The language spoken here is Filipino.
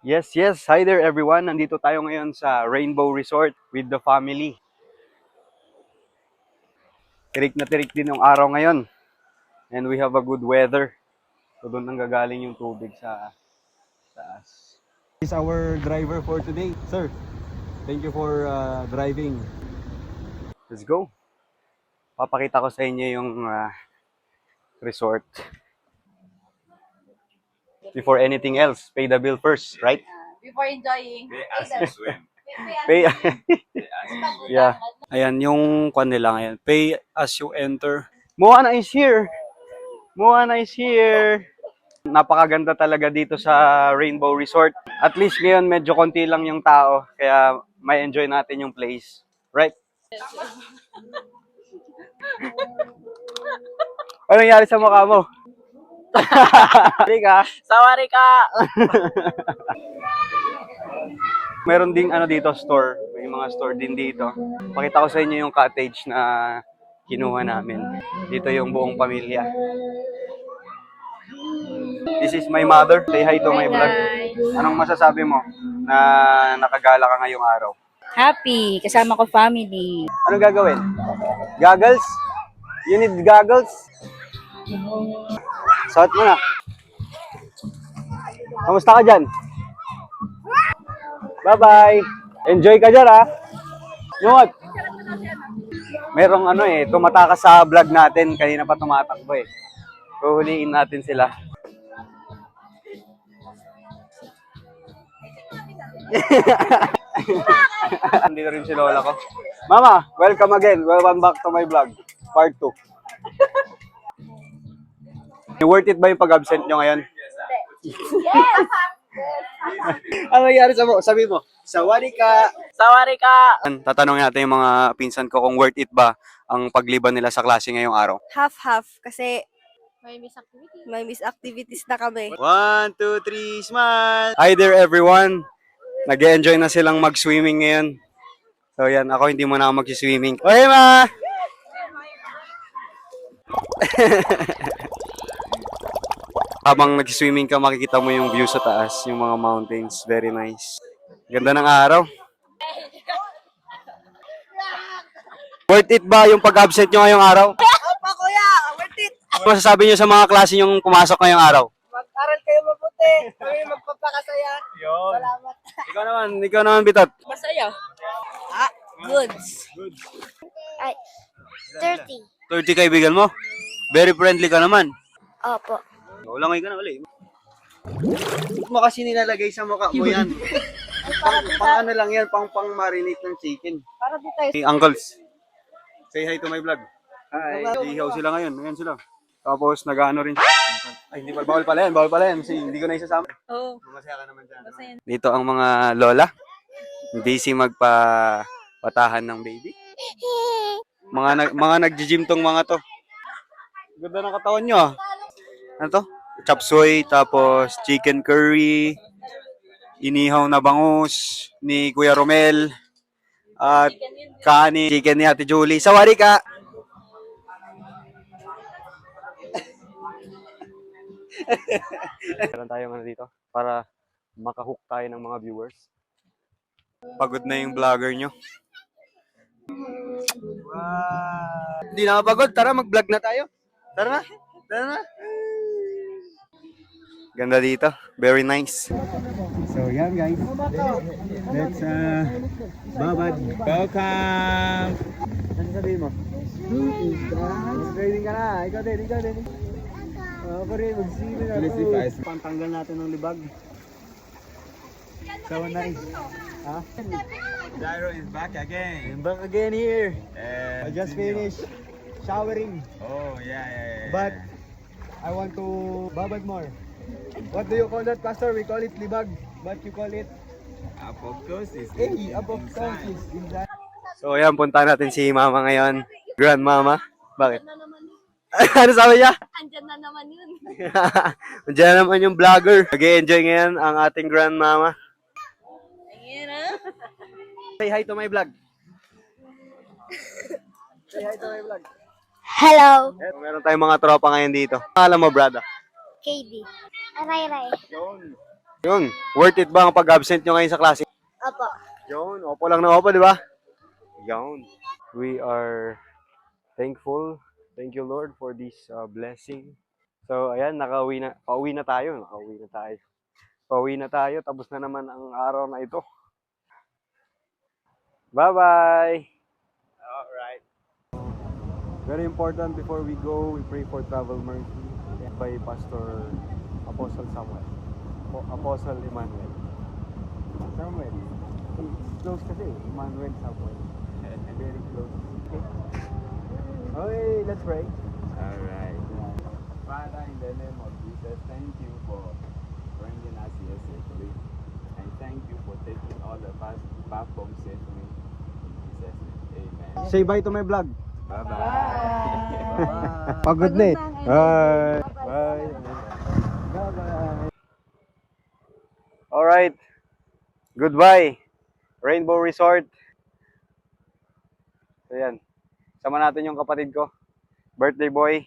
Yes, yes. Hi there everyone. Nandito tayo ngayon sa Rainbow Resort with the family. Tirik na tirik din yung araw ngayon. And we have a good weather. So doon nang gagaling yung tubig sa taas. This is our driver for today. Sir, thank you for driving. Let's go. Papakita ko sa inyo yung resort. Before anything else, pay the bill first, right? Before enjoying. They ask you swim. Pay. They ask you. Yeah. Ayan yung kwan nila ngayon. Pay as you enter. Moana is here. Moana is here. Napakaganda talaga dito sa Rainbow Resort. At least ngayon medyo konti lang yung tao. Kaya may enjoy natin yung place. Right? Ano nangyari sa mukha mo? Halika. Sawari ka! Meron ding dito store. May mga store din dito. Pakita ko sa inyo yung cottage na kinuha namin. Dito yung buong pamilya. This is my mother. Say hi to my vlog. Anong masasabi mo na nakagala ka ngayong araw? Happy! Kasama ko family. Anong gagawin? Goggles? You need goggles? Suot mo na. Kamusta ka dyan? Bye-bye! Enjoy ka dyan, ha? Yun! Merong tumatakas sa vlog natin. Kanina pa tumatakbo eh. Huhuliin natin sila. Nandito rin si Lola ko. Mama, welcome again. Welcome back to my vlog. Part 2. Worth it ba yung pag-absent nyo ngayon? Yes! Ano nangyari sa mo? Sabi mo, sawari ka. Sawari ka! Tatanungin natin yung mga pinsan ko kung worth it ba ang pagliban nila sa klase ngayong araw. Half-half kasi May miss activity. may miss activities na kami. 1, 2, 3, smile! Hi there everyone! Nag-enjoy na silang mag-swimming ngayon. So yan, ako hindi mo na ako mag-swimming. Okay ma! Habang nag-swimming ka, makikita mo yung view sa taas, yung mga mountains. Very nice. Ganda ng araw. Worth it ba yung pag-absent nyo ngayong araw? Opo kuya, worth it! Ano masasabi nyo sa mga klase yung pumasok ngayong araw? Mag-aral kayo mabuti. Kami magpapakasaya. Yun. Salamat. Ikaw naman, Bitot. Masaya. Goods. Ay, 30. 30 kaibigan mo? Very friendly ka naman. Opo. Ulangay ka na ulit. Mo kasi nilalagay sa mukha mo yan. pang ano lang yan, pang marinate ng chicken. Para di tayo. Hey, uncles, say hi to my vlog. Hi. Ihaw sila ngayon. Ayan sila. Tapos nag-ano rin. Ay, hindi pa. Bawal pala yan. Kasi hindi ko na isasama. Oo. Masaya ka naman dyan. Masaya. Dito ang mga lola. Busy magpapatahan ng baby. Mga nag-gym tong mga to. Ganda ng katawan nyo ah. Ano to? Chop suey, tapos chicken curry, inihaw na bangus ni Kuya Romel, at kanin, chicken ni Ate Julie. Sawari ka! Meron tayong dito para makahook tayo ng mga viewers. Pagod na yung vlogger nyo. Wow. Hindi na mapagod. Tara, mag-vlog na tayo. Tara na. Ganda dito. Very nice. So, yan guys. Let's babad. Welcome! Ano sabihin mo? Training ka na. Ikaw din. Ako rin, mag-sino na ako. Pantanggal natin ng libag. So nice. Ha? Gyro is back again. I'm back again here. I And just Junior. finished showering. Oh yeah. But I want to babad more. What do you call that, Pastor? We call it libag. But you call it? apoptosis. Apoptosis. So ayan, punta natin si Mama ngayon. Grandmama. Bakit? Ano sabi niya? Andyan na naman yun. Diyan naman yung vlogger. Nag-enjoy ngayon ang ating grandmama. Say hi to my vlog. Say hi to my vlog. Hello. Meron tayong mga tropa ngayon dito. Alam mo, brada? KD. Aray. Yun. Yun, worth it ba ang pag-absent nyo ngayon sa klase? Opo. Yun, opo lang na opo, di ba? Yun. We are thankful. Thank you, Lord, for this blessing. So, ayan, pauwi na tayo. Pauwi na tayo, tapos na naman ang araw na ito. Bye-bye! Alright. Very important before we go, we pray for travel mercy by Pastor Apostle Samuel. Apostle Emmanuel. Samuel. It's close kasi. Emmanuel Samuel. Very close. Okay. Okay, let's pray. Alright. Father, in the name of Jesus, thank you for bringing us here safely. And thank you for taking all of us back home safely. In Jesus' name, amen. Say bye to my vlog. Bye-bye. Pagod na eh. Bye. Bye. Bye-bye. Alright. Goodbye. Rainbow Resort. So yan. Sama natin yung kapatid ko. Birthday boy.